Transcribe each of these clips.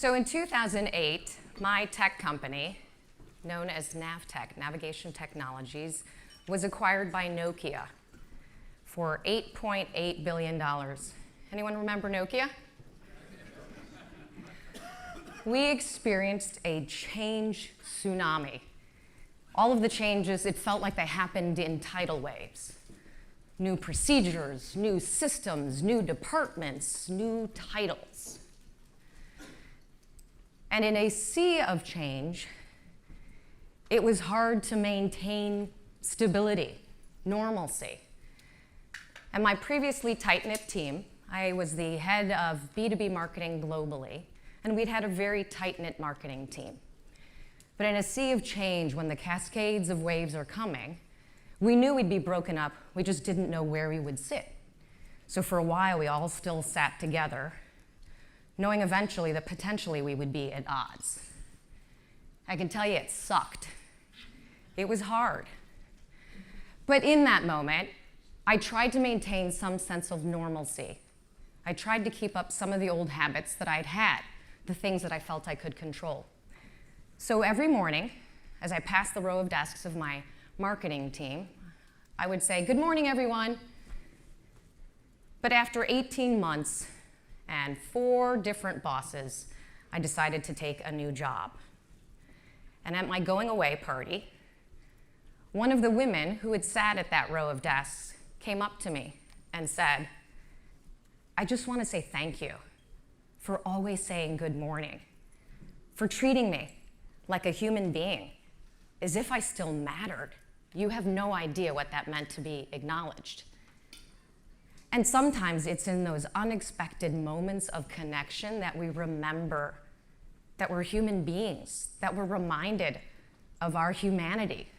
So in 2008, my tech company, known as Navtech, Navigation Technologies, was acquired by Nokia for $8.8 billion. Anyone remember Nokia? We experienced a change tsunami. All of the changes, it felt like they happened in tidal waves. New procedures, new systems, new departments, new titles. And in a sea of change, it was hard to maintain stability, normalcy. And my previously tight-knit team, I was the head of B2B marketing globally, and we'd had a very tight-knit marketing team. But in a sea of change, when the cascades of waves are coming, we knew we'd be broken up, we just didn't know where we would sit. So for a while, we all still sat together, knowing eventually that potentially we would be at odds. I can tell you it sucked. It was hard. But in that moment, I tried to maintain some sense of normalcy. I tried to keep up some of the old habits that I'd had, the things that I felt I could control. So every morning, as I passed the row of desks of my marketing team, I would say, "Good morning, everyone." But after 18 months and 4 different bosses, I decided to take a new job. And at my going away party, one of the women who had sat at that row of desks came up to me and said, "I just want to say thank you for always saying good morning, for treating me like a human being, as if I still mattered. You have no idea what that meant to be acknowledged." And sometimes it's in those unexpected moments of connection that we remember that we're human beings, that we're reminded of our humanity.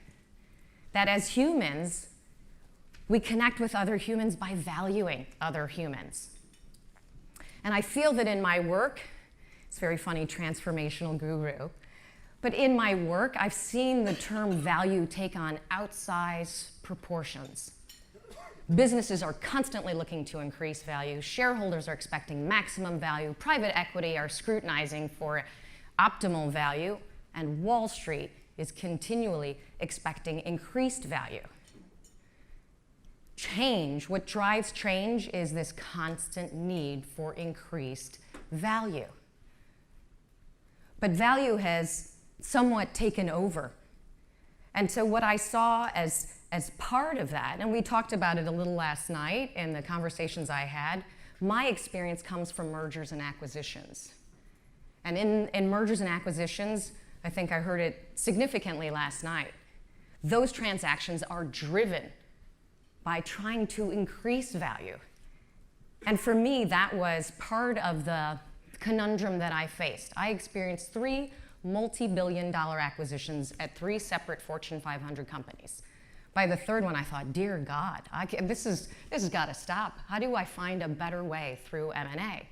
That as humans, we connect with other humans by valuing other humans. And I feel that in my work, it's very funny, transformational guru, but in my work, I've seen the term value take on outsized proportions. Businesses are constantly looking to increase value. Shareholders are expecting maximum value. Private equity are scrutinizing for optimal value. And Wall Street is continually expecting increased value. Change, what drives change is this constant need for increased value. But value has somewhat taken over. And so what I saw as part of that, and we talked about it a little last night in the conversations I had, my experience comes from mergers and acquisitions. And in mergers and acquisitions, I think I heard it significantly last night, those transactions are driven by trying to increase value. And for me, that was part of the conundrum that I faced. I experienced 3 multi-billion-dollar acquisitions at 3 separate Fortune 500 companies. By the third one, I thought, dear God, this has got to stop. How do I find a better way through M&A?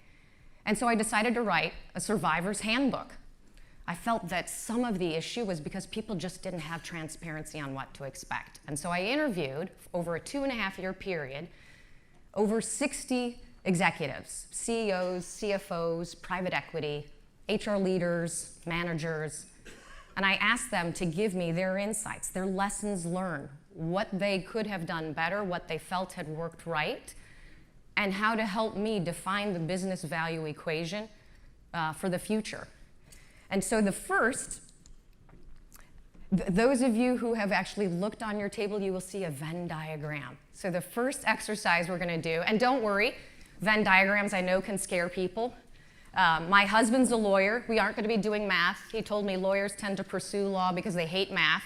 And so I decided to write a survivor's handbook. I felt that some of the issue was because people just didn't have transparency on what to expect. And so I interviewed, over a 2.5-year period, over 60 executives, CEOs, CFOs, private equity, HR leaders, managers, and I asked them to give me their insights, their lessons learned, what they could have done better, what they felt had worked right, and how to help me define the business value equation for the future. And so the first, those of you who have actually looked on your table, you will see a Venn diagram. So the first exercise we're going to do, and don't worry, Venn diagrams I know can scare people. My husband's a lawyer. We aren't going to be doing math. He told me lawyers tend to pursue law because they hate math.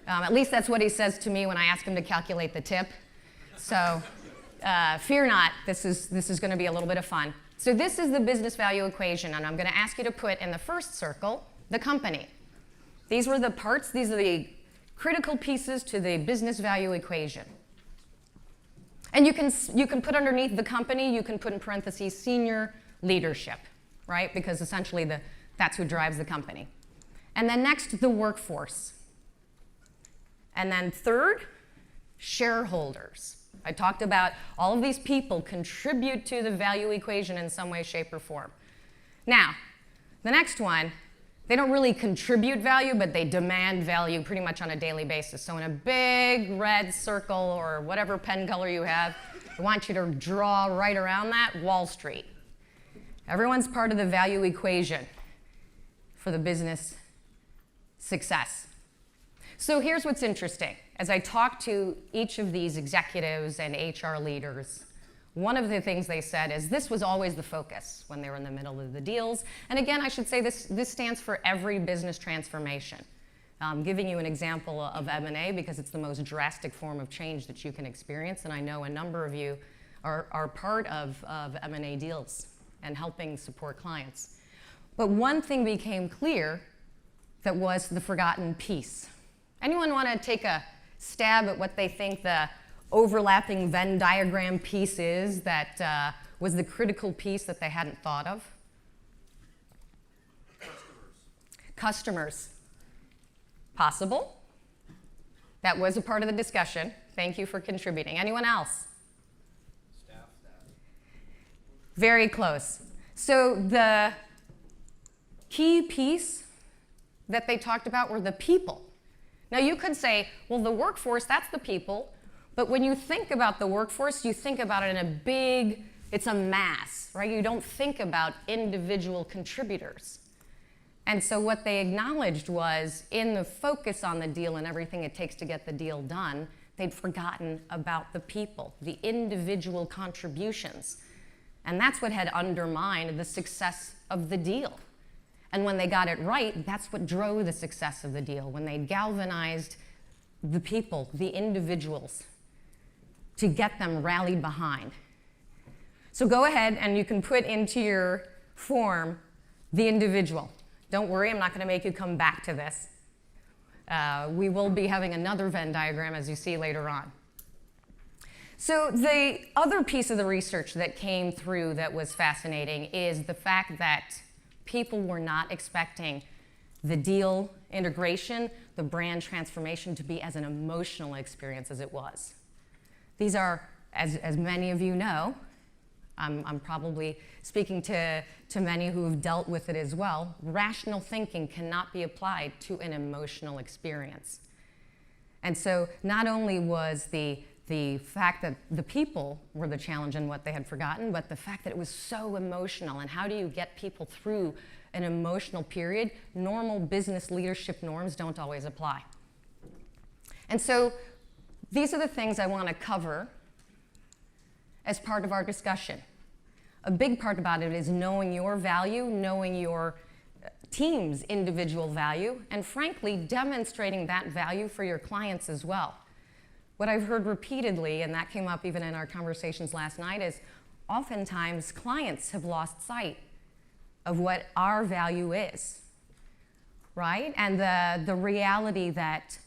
At least that's what he says to me when I ask him to calculate the tip. So fear not, this is going to be a little bit of fun. So this is the business value equation, and I'm going to ask you to put in the first circle the company. These were the parts, these are the critical pieces to the business value equation. And you can put underneath the company, you can put in parentheses senior leadership, right? Because essentially that's who drives the company. And then next, the workforce. And then third, shareholders. I talked about all of these people contribute to the value equation in some way, shape, or form. Now, The next one, they don't really contribute value, but they demand value pretty much on a daily basis. So in a big red circle or whatever pen color you have, I want you to draw right around that Wall Street. Everyone's part of the value equation for the business success. So here's what's interesting. As I talk to each of these executives and HR leaders, one of the things they said is this was always the focus when they were in the middle of the deals. And again, I should say this stands for every business transformation. I'm giving you an example of M&A because it's the most drastic form of change that you can experience. And I know a number of you are part of M&A deals and helping support clients. But one thing became clear that was the forgotten piece. Anyone want to take a stab at what they think the overlapping Venn diagram piece is that was the critical piece that they hadn't thought of? Customers. Possible. That was a part of the discussion. Thank you for contributing. Anyone else? Staff. Very close. So the key piece that they talked about were the people. Now you could say, well, the workforce, that's the people. But when you think about the workforce, you think about it in a big, it's a mass, right? You don't think about individual contributors. And so what they acknowledged was in the focus on the deal and everything it takes to get the deal done, they'd forgotten about the people, the individual contributions. And that's what had undermined the success of the deal. And when they got it right, that's what drove the success of the deal, when they galvanized the people, the individuals, to get them rallied behind. So go ahead and you can put into your form the individual. Don't worry, I'm not going to make you come back to this. We will be having another Venn diagram, as you see later on. So the other piece of the research that came through that was fascinating is the fact that people were not expecting the deal integration, the brand transformation to be as an emotional experience as it was. These are, as many of you know, I'm probably speaking to many who have dealt with it as well, rational thinking cannot be applied to an emotional experience. And so not only was the fact that the people were the challenge and what they had forgotten, but the fact that it was so emotional, and how do you get people through an emotional period? Normal business leadership norms don't always apply. And so these are the things I want to cover as part of our discussion. A big part about it is knowing your value, knowing your team's individual value, and frankly, demonstrating that value for your clients as well. What I've heard repeatedly, and that came up even in our conversations last night, is oftentimes clients have lost sight of what our value is, right? And the reality that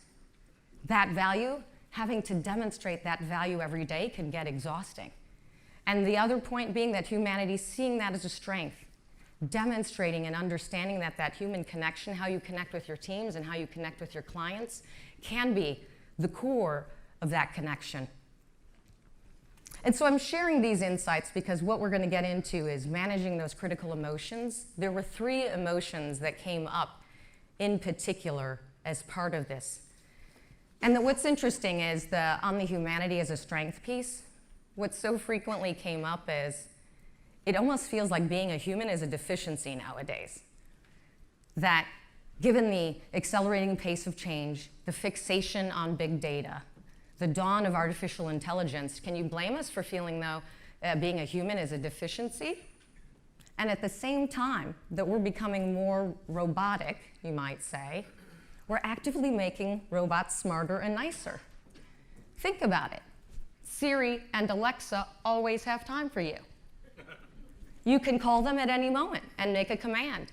that value, having to demonstrate that value every day can get exhausting. And the other point being that humanity's seeing that as a strength, demonstrating and understanding that that human connection, how you connect with your teams and how you connect with your clients, can be the core of that connection. And so I'm sharing these insights because what we're going to get into is managing those critical emotions. There were 3 emotions that came up in particular as part of this. And what's interesting is on the humanity as a strength piece, what so frequently came up is it almost feels like being a human is a deficiency nowadays. That given the accelerating pace of change, the fixation on big data, the dawn of artificial intelligence, can you blame us for feeling, though, being a human is a deficiency? And at the same time that we're becoming more robotic, you might say, we're actively making robots smarter and nicer. Think about it. Siri and Alexa always have time for you. You can call them at any moment and make a command.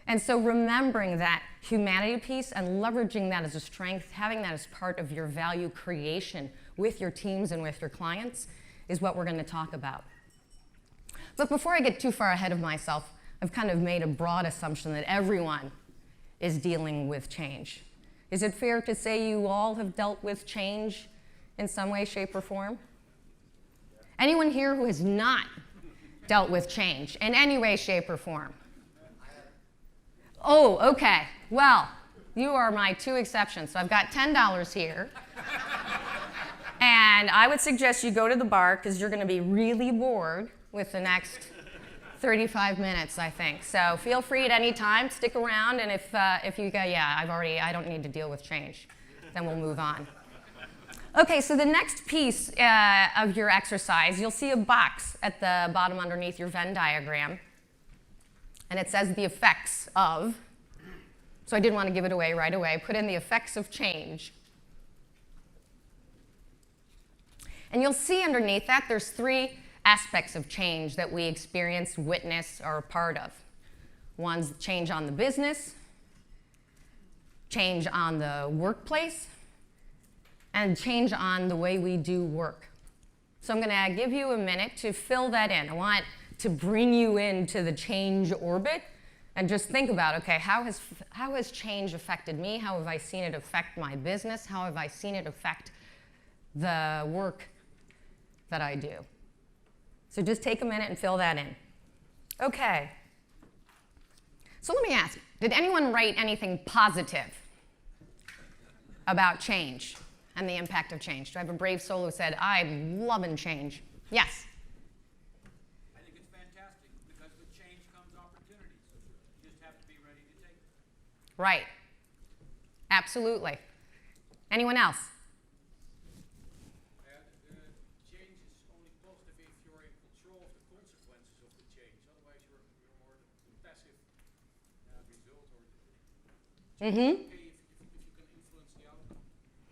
And so remembering that humanity piece and leveraging that as a strength, having that as part of your value creation with your teams and with your clients is what we're going to talk about. But before I get too far ahead of myself, I've kind of made a broad assumption that everyone is dealing with change. Is it fair to say you all have dealt with change in some way, shape, or form? Anyone here who has not dealt with change in any way, shape, or form? Oh, okay. Well, you are my two exceptions. So I've got $10 here. And I would suggest you go to the bar because you're going to be really bored with the next 35 minutes, I think. So feel free at any time, stick around, and if you go, yeah, I don't need to deal with change, then we'll move on. Okay, so the next piece of your exercise, you'll see a box at the bottom underneath your Venn diagram, and it says the effects of, so I didn't want to give it away right away, put in the effects of change. And you'll see underneath that there's three aspects of change that we experience, witness, or are part of. One's change on the business, change on the workplace, and change on the way we do work. So I'm going to give you a minute to fill that in. I want to bring you into the change orbit and just think about, okay, how has change affected me? How have I seen it affect my business? How have I seen it affect the work that I do? So just take a minute and fill that in. Okay. So let me ask, did anyone write anything positive about change and the impact of change? Do I have a brave soul who said, I'm loving change? Yes? I think it's fantastic because with change comes opportunities. You just have to be ready to take them. Right. Absolutely. Anyone else? Change is only positive if you're in control of the consequences of the change. Otherwise, you're more the passive result. Mm-hmm. Okay if you can influence the outcome.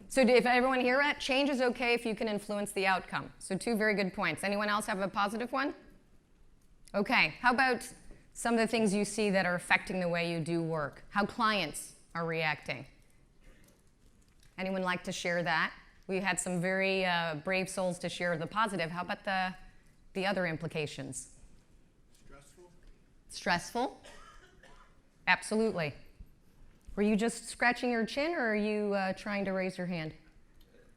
So if everyone hear that, change is okay if you can influence the outcome. So two very good points. Anyone else have a positive one? Okay. How about some of the things you see that are affecting the way you do work? How clients are reacting? Anyone like to share that? We had some very brave souls to share the positive. How about the other implications? Stressful. Stressful? Absolutely. Were you just scratching your chin, or are you trying to raise your hand?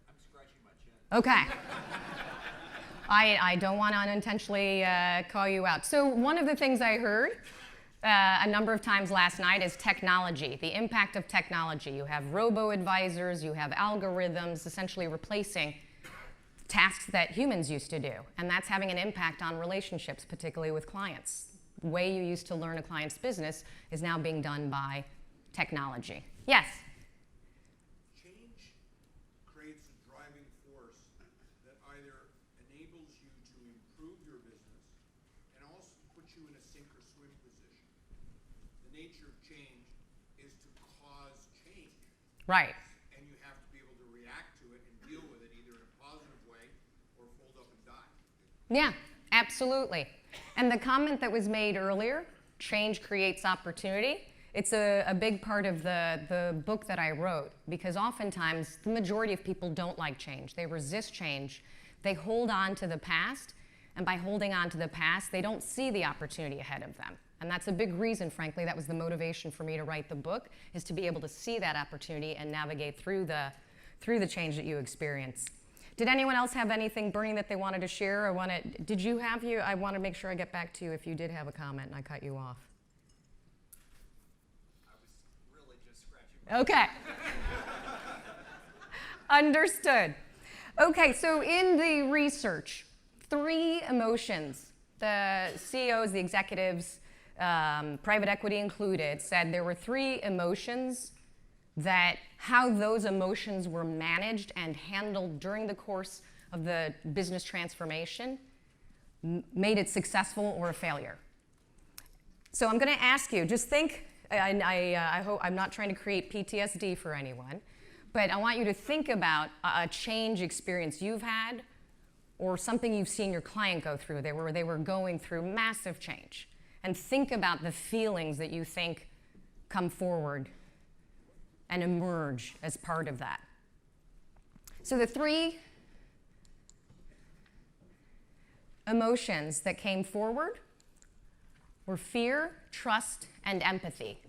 I'm scratching my chin. Okay. I don't want to unintentionally call you out. So one of the things I heard a number of times last night is technology, the impact of technology. You have robo-advisors, you have algorithms essentially replacing tasks that humans used to do. And that's having an impact on relationships, particularly with clients. The way you used to learn a client's business is now being done by technology. Yes? Change creates a driving force that either enables you to improve your business and also puts you in a sink or swim position. The nature of change is to cause change. Right. And you have to be able to react to it and deal with it either in a positive way or fold up and die. Yeah, absolutely. And the comment that was made earlier, change creates opportunity, it's a big part of the book that I wrote, because oftentimes the majority of people don't like change. They resist change. They hold on to the past, and by holding on to the past, they don't see the opportunity ahead of them. And that's a big reason, frankly, that was the motivation for me to write the book, is to be able to see that opportunity and navigate through the change that you experience. Did anyone else have anything burning that they wanted to share? I want to make sure I get back to you if you did have a comment and I cut you off. I was really just scratching. Okay. Understood. Okay, so in the research, 3 emotions, the CEOs, the executives, private equity included, said there were 3 emotions that how those emotions were managed and handled during the course of the business transformation made it successful or a failure. So I'm going to ask you, just think, I hope I'm not trying to create PTSD for anyone, but I want you to think about a change experience you've had or something you've seen your client go through. They were going through massive change. And think about the feelings that you think come forward and emerge as part of that. So the 3 emotions that came forward were fear, trust, and empathy.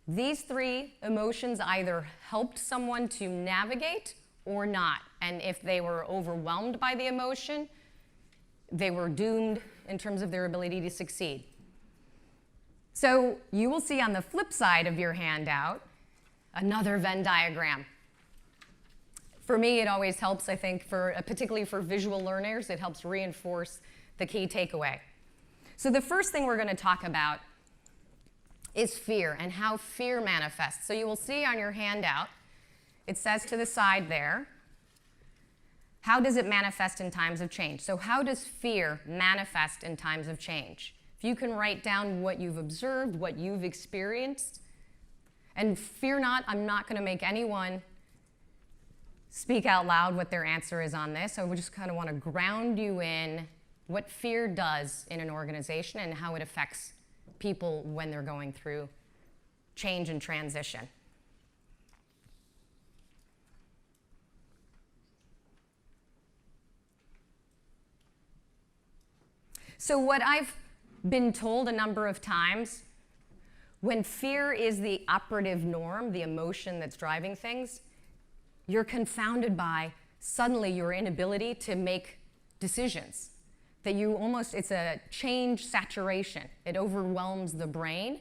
These 3 emotions either helped someone to navigate or not. And if they were overwhelmed by the emotion, they were doomed in terms of their ability to succeed. So you will see on the flip side of your handout another Venn diagram. For me, it always helps, I think, particularly for visual learners, it helps reinforce the key takeaway. So the first thing we're going to talk about is fear and how fear manifests. So you will see on your handout, it says to the side there, how does it manifest in times of change? So how does fear manifest in times of change? If you can write down what you've observed, what you've experienced, and fear not, I'm not going to make anyone speak out loud what their answer is on this. So we just kind of want to ground you in what fear does in an organization and how it affects people when they're going through change and transition. So what I've been told a number of times, when fear is the operative norm, the emotion that's driving things, you're confounded by suddenly your inability to make decisions. That it's a change saturation. It overwhelms the brain.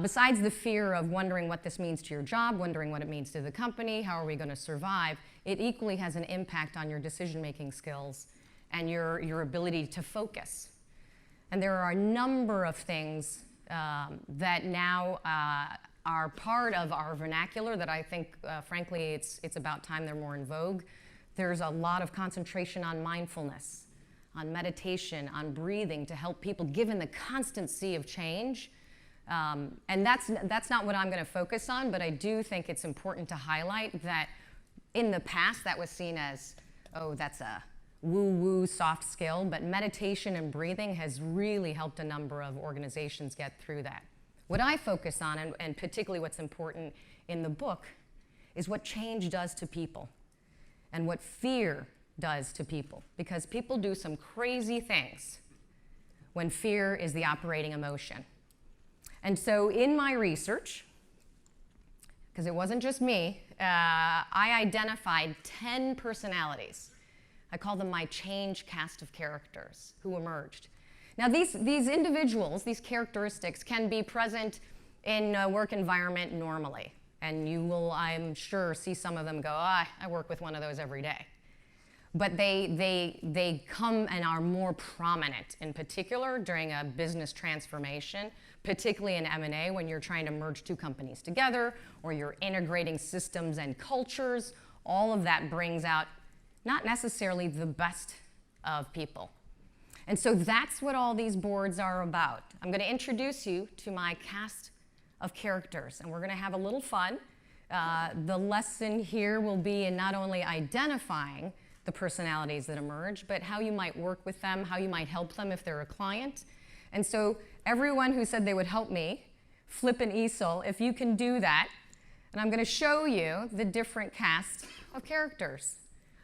Besides the fear of wondering what this means to your job, wondering what it means to the company, how are we going to survive, it equally has an impact on your decision-making skills and your ability to focus. And there are a number of things that now are part of our vernacular that I think, frankly, it's about time they're more in vogue. There's a lot of concentration on mindfulness, on meditation, on breathing to help people given the constant sea of change. And that's not what I'm going to focus on, but I do think it's important to highlight that in the past that was seen as, oh, that's a woo-woo soft skill, but meditation and breathing has really helped a number of organizations get through that. What I focus on, and particularly what's important in the book, is what change does to people and what fear does to people, because people do some crazy things when fear is the operating emotion. And so in my research, because it wasn't just me, I identified 10 personalities. I call them my change cast of characters who emerged. Now these individuals, these characteristics can be present in a work environment normally. And you will, I'm sure, see some of them go, I work with one of those every day. But they come and are more prominent, in particular during a business transformation, particularly in M&A when you're trying to merge two companies together or you're integrating systems and cultures. All of that brings out not necessarily the best of people. And so that's what all these boards are about. I'm going to introduce you to my cast of characters, and we're going to have a little fun. The lesson here will be in not only identifying the personalities that emerge, but how you might work with them, how you might help them if they're a client. And so everyone who said they would help me flip an easel, if you can do that, and I'm going to show you the different cast of characters.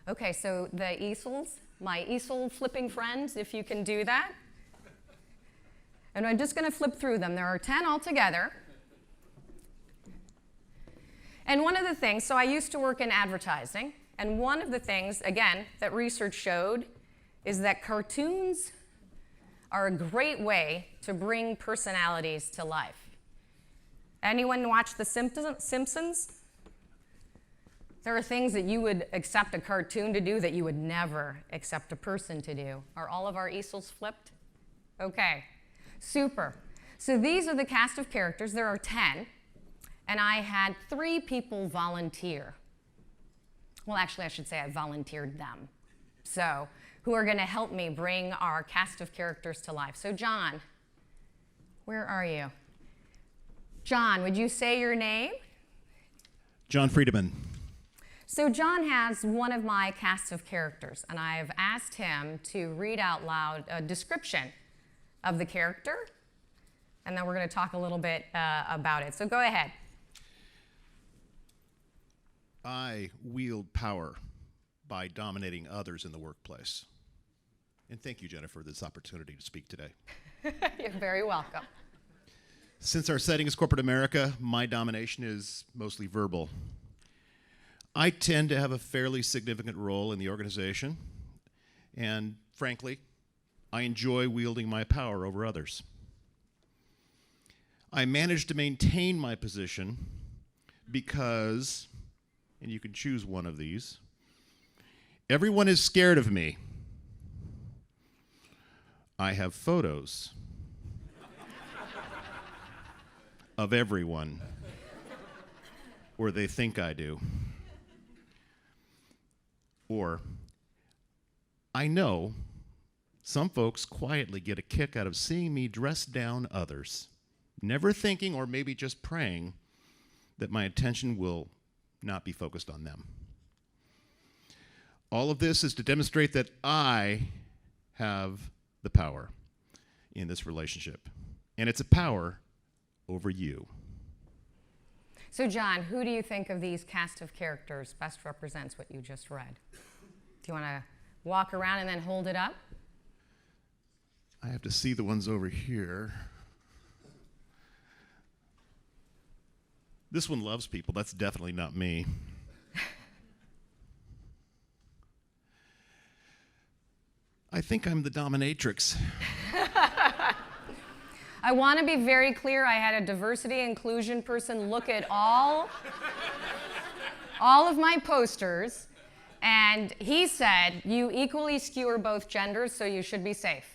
Okay, so the easels, my easel flipping friends, if you can do that. And I'm just going to flip through them. There are 10 altogether. And one of the things, so I used to work in advertising, and one of the things, again, that research showed is that cartoons are a great way to bring personalities to life. Anyone watch The Simpsons? There are things that you would accept a cartoon to do that you would never accept a person to do. Are all of our easels flipped? Okay, super. So these are the cast of characters. There are 10, and I had 3 people volunteer. Well, actually, I should say I volunteered them. So, who are going to help me bring our cast of characters to life. So, John, where are you? John, would you say your name? John Friedemann. So John has one of my casts of characters, and I've asked him to read out loud a description of the character, and then we're going to talk a little bit about it. So go ahead. I wield power by dominating others in the workplace. And thank you, Jennifer, for this opportunity to speak today. You're very welcome. Since our setting is corporate America, my domination is mostly verbal. I tend to have a fairly significant role in the organization, and frankly, I enjoy wielding my power over others. I managed to maintain my position because, and you can choose one of these, everyone is scared of me. I have photos of everyone, or they think I do. Or, I know some folks quietly get a kick out of seeing me dress down others, never thinking or maybe just praying that my attention will not be focused on them. All of this is to demonstrate that I have the power in this relationship, and it's a power over you. So John, who do you think of these cast of characters best represents what you just read? Do you want to walk around and then hold it up? I have to see the ones over here. This one loves people. That's definitely not me. I think I'm the dominatrix. I want to be very clear. I had a diversity inclusion person look at all of my posters, and he said, you equally skewer both genders, so you should be safe.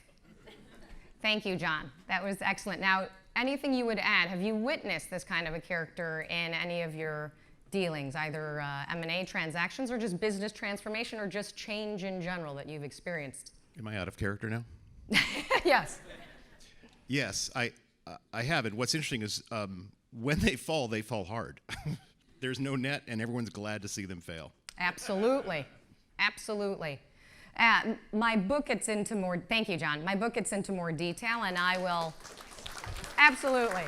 Thank you, John. That was excellent. Now, anything you would add? Have you witnessed this kind of a character in any of your dealings, either M&A transactions or just business transformation or just change in general that you've experienced? Am I out of character now? Yes. Yes, I have. And what's interesting is when they fall hard. There's no net, and everyone's glad to see them fail. Absolutely. Absolutely. My book gets into more, thank you, John. My book gets into more detail, and I will, absolutely.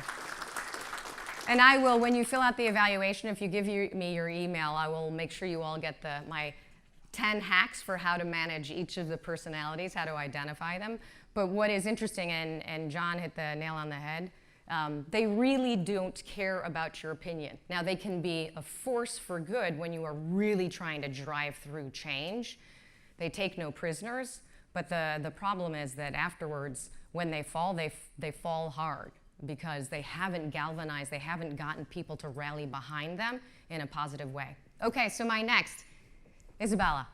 And I will, when you fill out the evaluation, if you give me your email, I will make sure you all get my 10 hacks for how to manage each of the personalities, how to identify them. But what is interesting, and John hit the nail on the head, they really don't care about your opinion. Now, they can be a force for good when you are really trying to drive through change. They take no prisoners, but the problem is that afterwards, when they fall hard because they haven't galvanized, they haven't gotten people to rally behind them in a positive way. Okay, so my next, Isabella.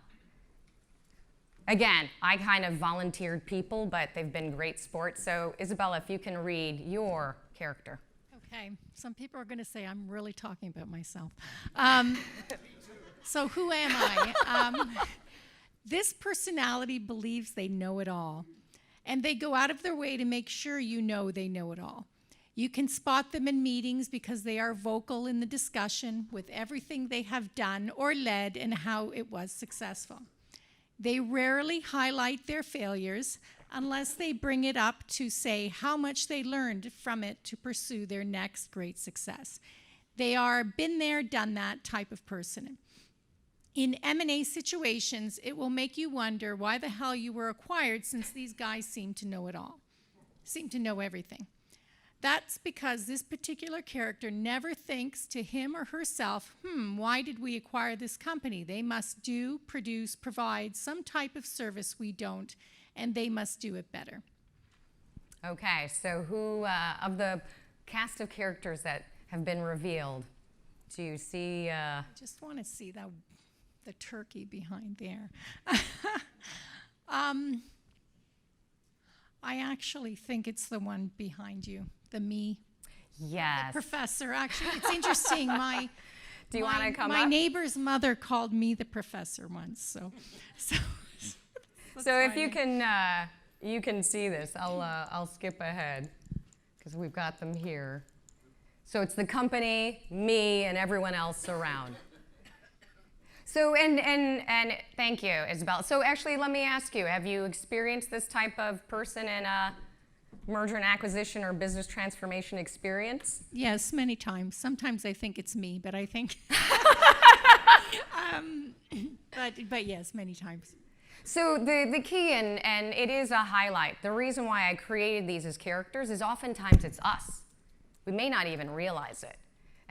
Again, I kind of volunteered people, but they've been great sports. So Isabella, if you can read your character. Okay, some people are going to say I'm really talking about myself. So who am I? This personality believes they know it all, and they go out of their way to make sure you know they know it all. You can spot them in meetings because they are vocal in the discussion with everything they have done or led and how it was successful. They rarely highlight their failures unless they bring it up to say how much they learned from it to pursue their next great success. They are been there, done that type of person. In M&A situations, it will make you wonder why the hell you were acquired, since these guys seem to know it all, seem to know everything. That's because this particular character never thinks to him or herself, why did we acquire this company? They must do, produce, provide some type of service we don't, and they must do it better. Okay, so who of the cast of characters that have been revealed, do you see? I just want to see the turkey behind there. I actually think it's the one behind you, the me. Yes. The professor. Actually, it's interesting. Do you want to come my up? neighbor's mother called me the professor once. So if you can see this, I'll skip ahead because we've got them here. So it's the company, me, and everyone else around. So, and thank you, Isabel. So actually, let me ask you, have you experienced this type of person in a merger and acquisition or business transformation experience? Yes, many times. Sometimes I think it's me, but I think, but yes, many times. So the key, and it is a highlight, the reason why I created these as characters is oftentimes it's us. We may not even realize it.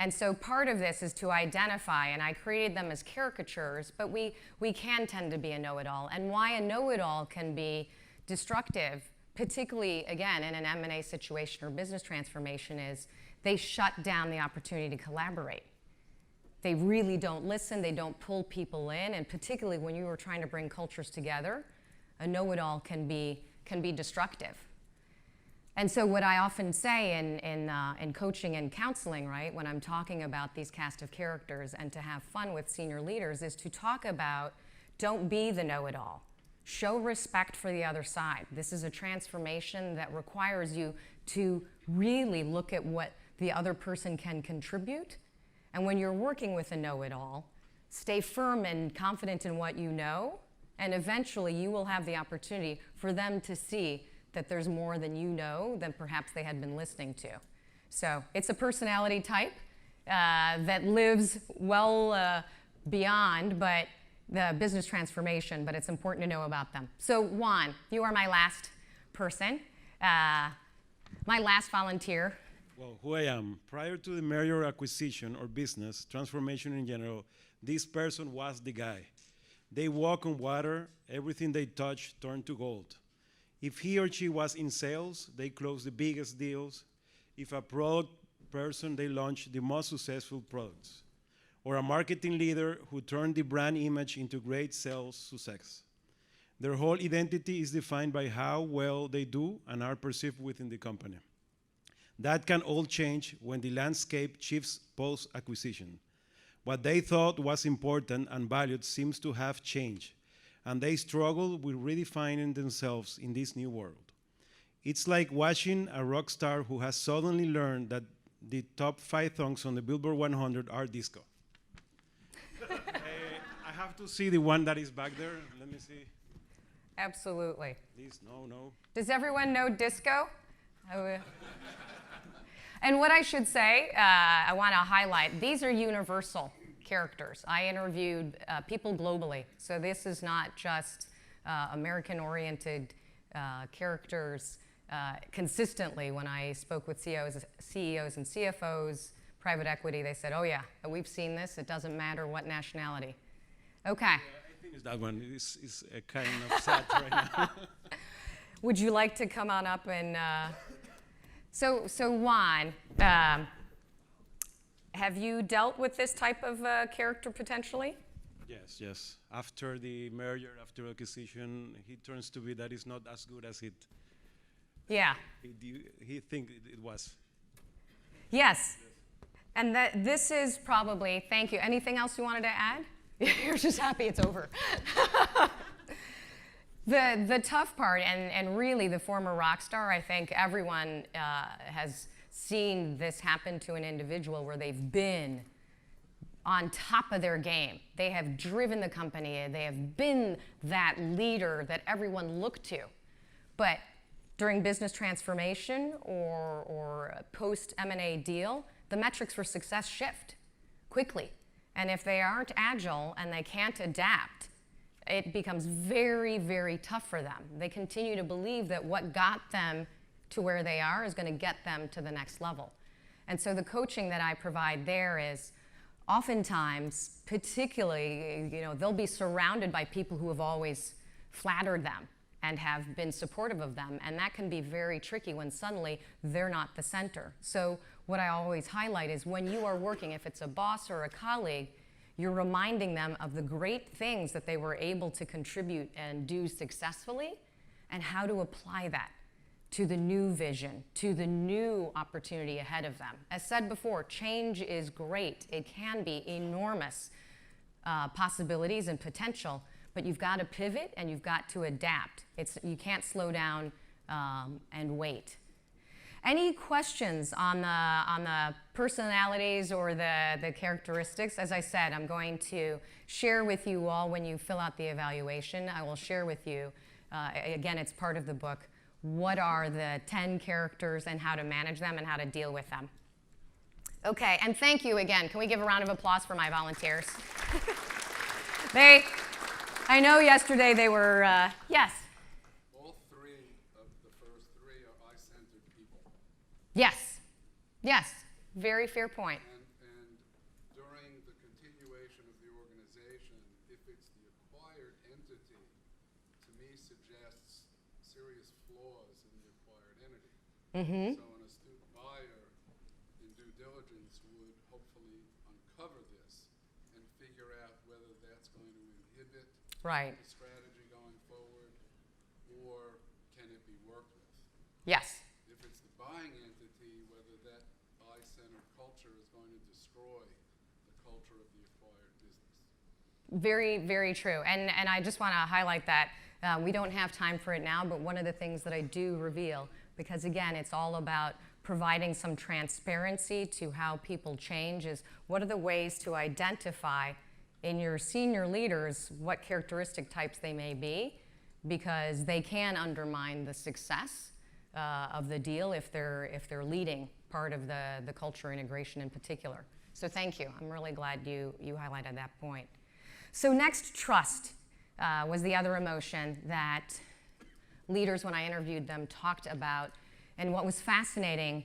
And so part of this is to identify, and I created them as caricatures, but we can tend to be a know-it-all. And why a know-it-all can be destructive particularly, again, in an M&A situation or business transformation, is they shut down the opportunity to collaborate. They really don't listen, they don't pull people in, and particularly when you are trying to bring cultures together, a know-it-all can be destructive. And so what I often say in coaching and counseling, right, when I'm talking about these cast of characters and to have fun with senior leaders, is to talk about, don't be the know-it-all. Show respect for the other side. This is a transformation that requires you to really look at what the other person can contribute. And when you're working with a know-it-all, stay firm and confident in what you know, and eventually you will have the opportunity for them to see that there's more than you know than perhaps they had been listening to. So it's a personality type that lives well beyond the business transformation, but it's important to know about them. So Juan, you are my last person, my last volunteer. Well, who I am. Prior to the merger acquisition or business transformation in general, this person was the guy. They walk on water, everything they touch turned to gold. If he or she was in sales, they closed the biggest deals. If a product person, they launched the most successful products. Or a marketing leader who turned the brand image into great sales success. Their whole identity is defined by how well they do and are perceived within the company. That can all change when the landscape shifts post-acquisition. What they thought was important and valued seems to have changed, and they struggle with redefining themselves in this new world. It's like watching a rock star who has suddenly learned that the top 5 songs on the Billboard 100 are disco. I have to see the one that is back there. Let me see. Absolutely. This, no. Does everyone know disco? And what I should say, I want to highlight, these are universal characters. I interviewed people globally, so this is not just American-oriented characters. Consistently, when I spoke with CEOs and CFOs, private equity, they said, oh yeah, we've seen this, it doesn't matter what nationality. Okay. Yeah, I think it's that one. It's kind of sad right now. Would you like to come on up and... So Juan, have you dealt with this type of character potentially? Yes. After the merger, after acquisition, he turns to be that is not as good as Yeah. he think it was. Yes. And this is probably, thank you. Anything else you wanted to add? You're just happy it's over. The tough part, and really the former rock star, I think everyone has seen this happen to an individual where they've been on top of their game. They have driven the company. They have been that leader that everyone looked to. But during business transformation or a post-M&A deal, the metrics for success shift quickly. And if they aren't agile and they can't adapt, it becomes very, very tough for them. They continue to believe that what got them to where they are is going to get them to the next level. And so the coaching that I provide there is oftentimes, particularly, they'll be surrounded by people who have always flattered them and have been supportive of them, and that can be very tricky when suddenly they're not the center. So what I always highlight is when you are working, if it's a boss or a colleague, you're reminding them of the great things that they were able to contribute and do successfully, and how to apply that to the new vision, to the new opportunity ahead of them. As said before, change is great. It can be enormous possibilities and potential, but you've got to pivot and you've got to adapt. You can't slow down and wait. Any questions on the personalities or the characteristics? As I said, I'm going to share with you all when you fill out the evaluation. I will share with you, again, it's part of the book, what are the 10 characters and how to manage them and how to deal with them. Okay, and thank you again. Can we give a round of applause for my volunteers? I know yesterday they were, yes? All 3 of the first 3 are I-centered people. Yes, very fair point. And during the continuation of the organization, if it's the acquired entity, to me suggests serious flaws in the acquired entity. Mm-hmm. So an astute buyer in due diligence would hopefully uncover this and figure out whether that's going to inhibit Right. the strategy going forward, or can it be worked with? Yes. If it's the buying entity, whether that buy-centered culture is going to destroy the culture of the acquired business. Very, very true. And I just want to highlight that. We don't have time for it now, but one of the things that I do reveal, because again, it's all about providing some transparency to how people change, is what are the ways to identify in your senior leaders what characteristic types they may be, because they can undermine the success of the deal if they're leading part of the culture integration in particular. So thank you. I'm really glad you highlighted that point. So next, trust was the other emotion that leaders, when I interviewed them, talked about. And what was fascinating,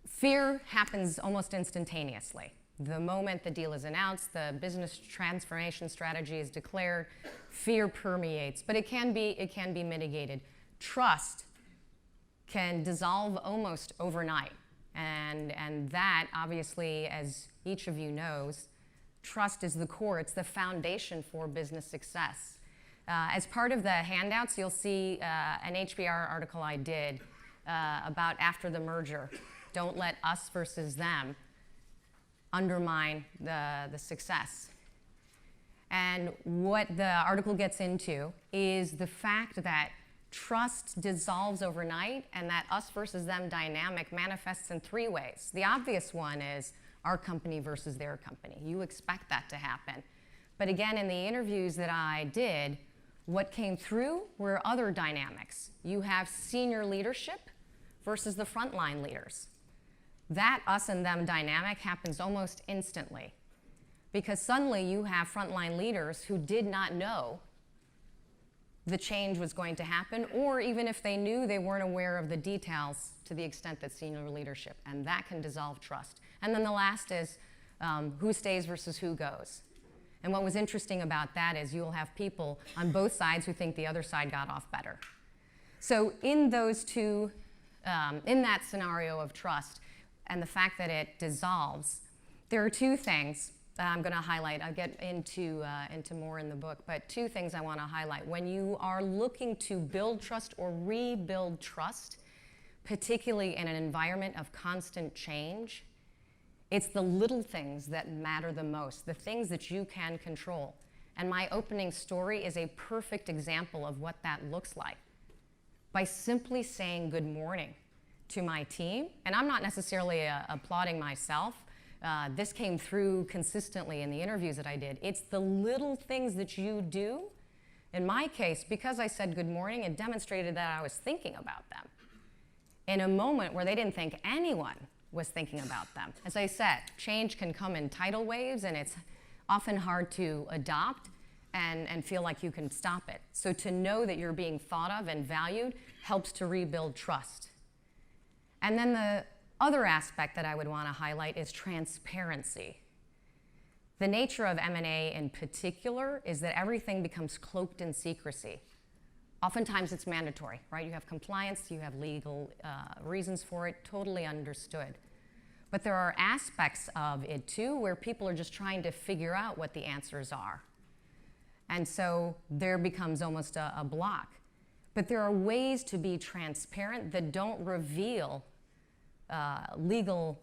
fear happens almost instantaneously. The moment the deal is announced, the business transformation strategy is declared, fear permeates, but it can be mitigated. Trust can dissolve almost overnight. And that, obviously, as each of you knows, trust is the core. It's the foundation for business success. As part of the handouts, you'll see an HBR article I did about after the merger. Don't let us versus them undermine the success. And what the article gets into is the fact that trust dissolves overnight, and that us versus them dynamic manifests in three ways. The obvious one is our company versus their company. You expect that to happen. But again, in the interviews that I did, what came through were other dynamics. You have senior leadership versus the frontline leaders. That us and them dynamic happens almost instantly, because suddenly you have frontline leaders who did not know the change was going to happen, or even if they knew, they weren't aware of the details to the extent that senior leadership, and that can dissolve trust. And then the last is who stays versus who goes. And what was interesting about that is you'll have people on both sides who think the other side got off better. So in those two, in that scenario of trust and the fact that it dissolves, there are two things that I'm going to highlight. I'll get into more in the book, but two things I want to highlight. When you are looking to build trust or rebuild trust, particularly in an environment of constant change, it's the little things that matter the most, the things that you can control. And my opening story is a perfect example of what that looks like. By simply saying good morning to my team, and I'm not necessarily applauding myself, this came through consistently in the interviews that I did. It's the little things that you do. In my case, because I said good morning, it demonstrated that I was thinking about them in a moment where they didn't think anyone was thinking about them. As I said, change can come in tidal waves, and it's often hard to adopt and feel like you can stop it. So to know that you're being thought of and valued helps to rebuild trust. And then the other aspect that I would want to highlight is transparency. The nature of M&A in particular is that everything becomes cloaked in secrecy. Oftentimes it's mandatory, right? You have compliance, you have legal reasons for it, totally understood. But there are aspects of it too where people are just trying to figure out what the answers are. And so there becomes almost a block. But there are ways to be transparent that don't reveal legal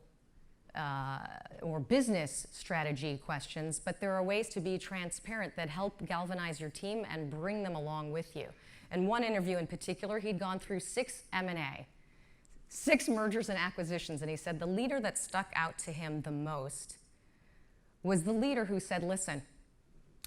or business strategy questions, but there are ways to be transparent that help galvanize your team and bring them along with you. In one interview in particular, he'd gone through 6 M&A, 6 mergers and acquisitions, and he said the leader that stuck out to him the most was the leader who said, listen,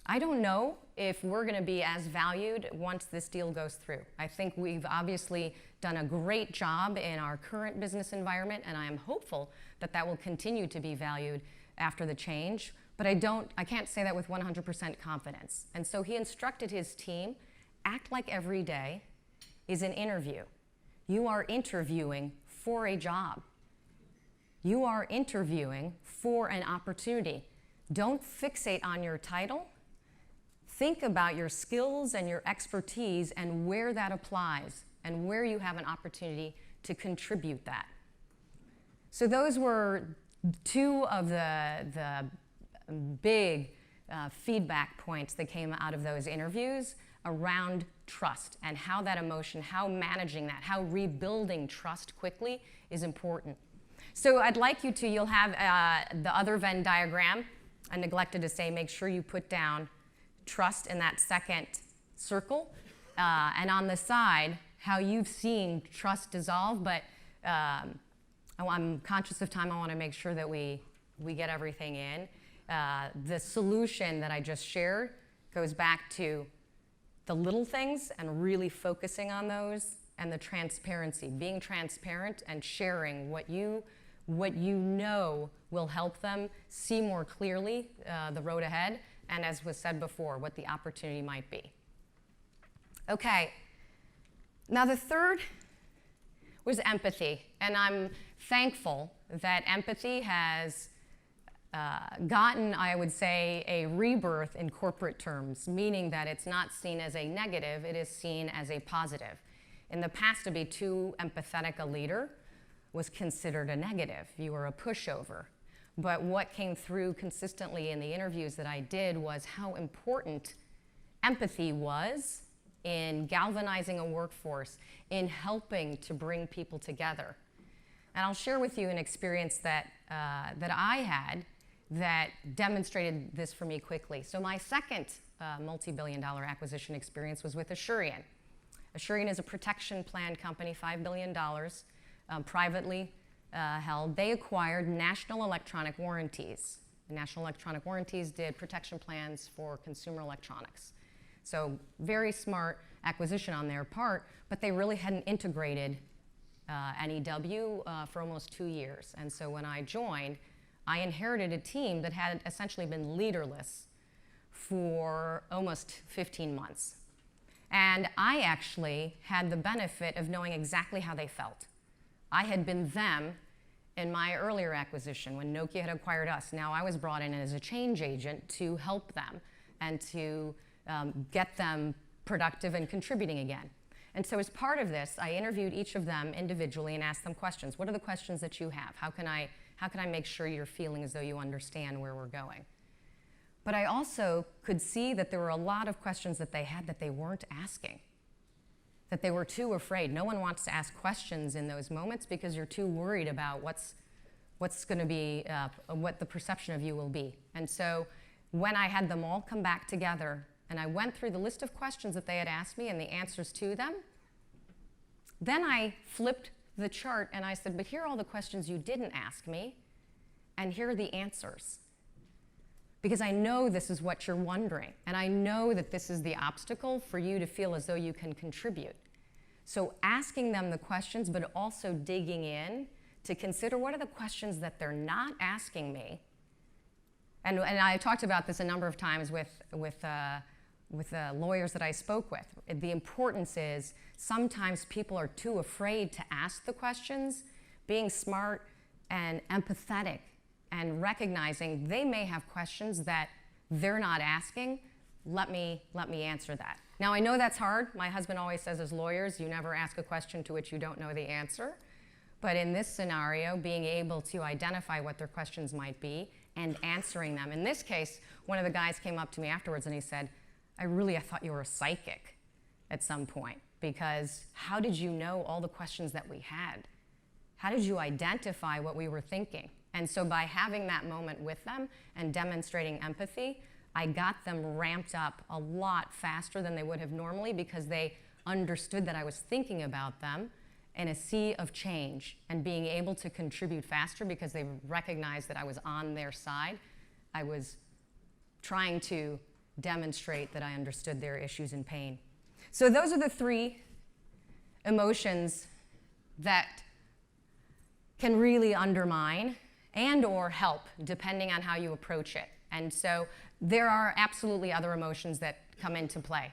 I don't know if we're going to be as valued once this deal goes through. I think we've obviously done a great job in our current business environment, and I am hopeful that that will continue to be valued after the change, but I can't say that with 100% confidence. And so he instructed his team, act like every day is an interview. You are interviewing for a job. You are interviewing for an opportunity. Don't fixate on your title. Think about your skills and your expertise and where that applies, and where you have an opportunity to contribute that. So those were two of the big feedback points that came out of those interviews around trust and how that emotion, how managing that, how rebuilding trust quickly is important. So I'd like you to, you'll have the other Venn diagram. I neglected to say, make sure you put down trust in that second circle. And on the side, how you've seen trust dissolve, but I'm conscious of time. I want to make sure that we get everything in. The solution that I just shared goes back to the little things and really focusing on those, and the transparency, being transparent and sharing what you know will help them see more clearly the road ahead, and as was said before, what the opportunity might be. Okay, now the third was empathy, and I'm thankful that empathy has gotten, I would say, a rebirth in corporate terms, meaning that it's not seen as a negative, it is seen as a positive. In the past, to be too empathetic a leader was considered a negative. You were a pushover. But what came through consistently in the interviews that I did was how important empathy was in galvanizing a workforce, in helping to bring people together. And I'll share with you an experience that I had that demonstrated this for me quickly. So my second multi-billion-dollar acquisition experience was with Assurion. Assurion is a protection plan company, $5 billion, privately held. They acquired National Electronic Warranties. National Electronic Warranties did protection plans for consumer electronics. So very smart acquisition on their part, but they really hadn't integrated NEW for almost 2 years. And so when I joined, I inherited a team that had essentially been leaderless for almost 15 months. And I actually had the benefit of knowing exactly how they felt. I had been them in my earlier acquisition when Nokia had acquired us. Now I was brought in as a change agent to help them and to get them productive and contributing again. And so as part of this, I interviewed each of them individually and asked them questions. What are the questions that you have? How can I make sure you're feeling as though you understand where we're going? But I also could see that there were a lot of questions that they had that they weren't asking, that they were too afraid. No one wants to ask questions in those moments because you're too worried about what's going to be, what the perception of you will be. And so when I had them all come back together and I went through the list of questions that they had asked me and the answers to them, then I flipped the chart and I said, but here are all the questions you didn't ask me, and here are the answers. Because I know this is what you're wondering, and I know that this is the obstacle for you to feel as though you can contribute. So asking them the questions, but also digging in to consider what are the questions that they're not asking me. And I talked about this a number of times with the lawyers that I spoke with. The importance is sometimes people are too afraid to ask the questions. Being smart and empathetic and recognizing they may have questions that they're not asking, let me answer that. Now I know that's hard. My husband always says as lawyers, you never ask a question to which you don't know the answer. But in this scenario, being able to identify what their questions might be and answering them. In this case, one of the guys came up to me afterwards and he said, I thought you were a psychic at some point, because how did you know all the questions that we had? How did you identify what we were thinking? And so by having that moment with them and demonstrating empathy, I got them ramped up a lot faster than they would have normally because they understood that I was thinking about them in a sea of change and being able to contribute faster because they recognized that I was on their side. I was trying to demonstrate that I understood their issues and pain. So those are the three emotions that can really undermine and or help depending on how you approach it. And so there are absolutely other emotions that come into play.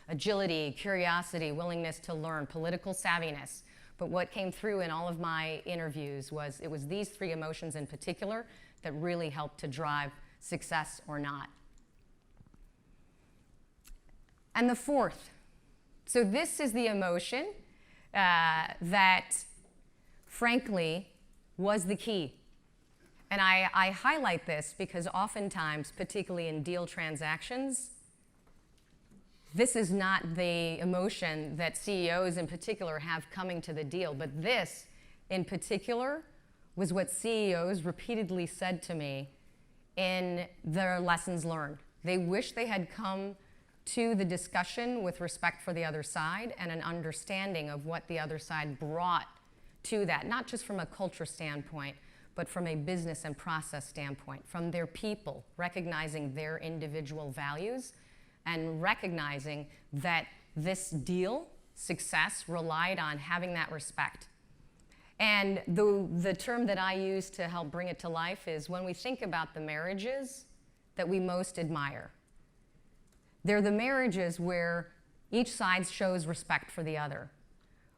Agility, curiosity, willingness to learn, political savviness. But what came through in all of my interviews was it was these three emotions in particular that really helped to drive success or not. And the fourth. So this is the emotion that, frankly, was the key. And I highlight this because oftentimes, particularly in deal transactions, this is not the emotion that CEOs in particular have coming to the deal, but this in particular was what CEOs repeatedly said to me in their lessons learned. They wish they had come to the discussion with respect for the other side and an understanding of what the other side brought to that, not just from a culture standpoint, but from a business and process standpoint, from their people, recognizing their individual values and recognizing that this deal success relied on having that respect. And the term that I use to help bring it to life is when we think about the marriages that we most admire, they're the marriages where each side shows respect for the other,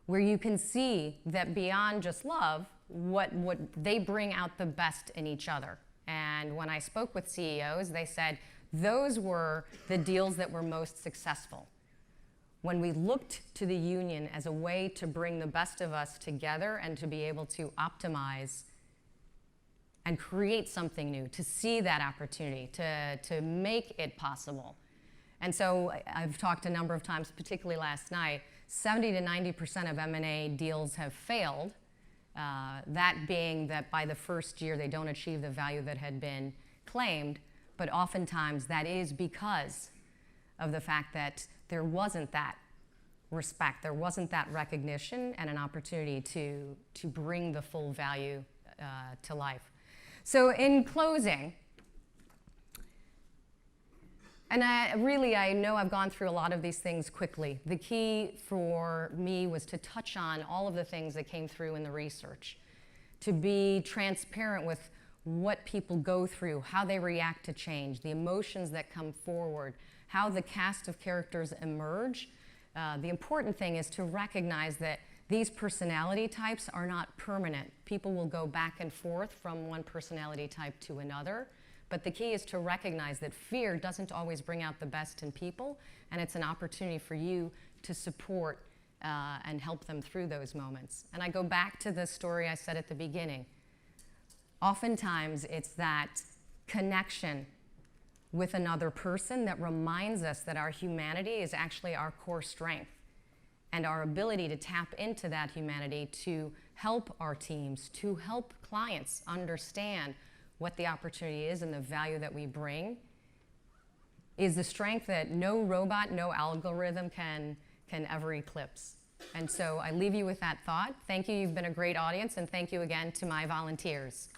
where you can see that beyond just love, what they bring out the best in each other. And when I spoke with CEOs, they said those were the deals that were most successful. When we looked to the union as a way to bring the best of us together and to be able to optimize and create something new, to see that opportunity, to make it possible. And so I've talked a number of times, particularly last night, 70 to 90% of M&A deals have failed, that being that by the first year they don't achieve the value that had been claimed, but oftentimes that is because of the fact that there wasn't that respect, there wasn't that recognition and an opportunity to bring the full value to life. So in closing, and I know I've gone through a lot of these things quickly. The key for me was to touch on all of the things that came through in the research, to be transparent with what people go through, how they react to change, the emotions that come forward, how the cast of characters emerge. The important thing is to recognize that these personality types are not permanent. People will go back and forth from one personality type to another. But the key is to recognize that fear doesn't always bring out the best in people, and it's an opportunity for you to support and help them through those moments. And I go back to the story I said at the beginning. Oftentimes, it's that connection with another person that reminds us that our humanity is actually our core strength, and our ability to tap into that humanity to help our teams, to help clients understand what the opportunity is and the value that we bring is the strength that no robot, no algorithm can ever eclipse. And so I leave you with that thought. Thank you, you've been a great audience, and thank you again to my volunteers.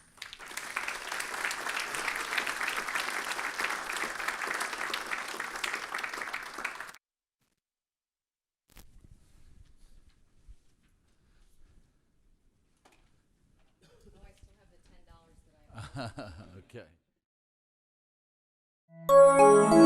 Okay.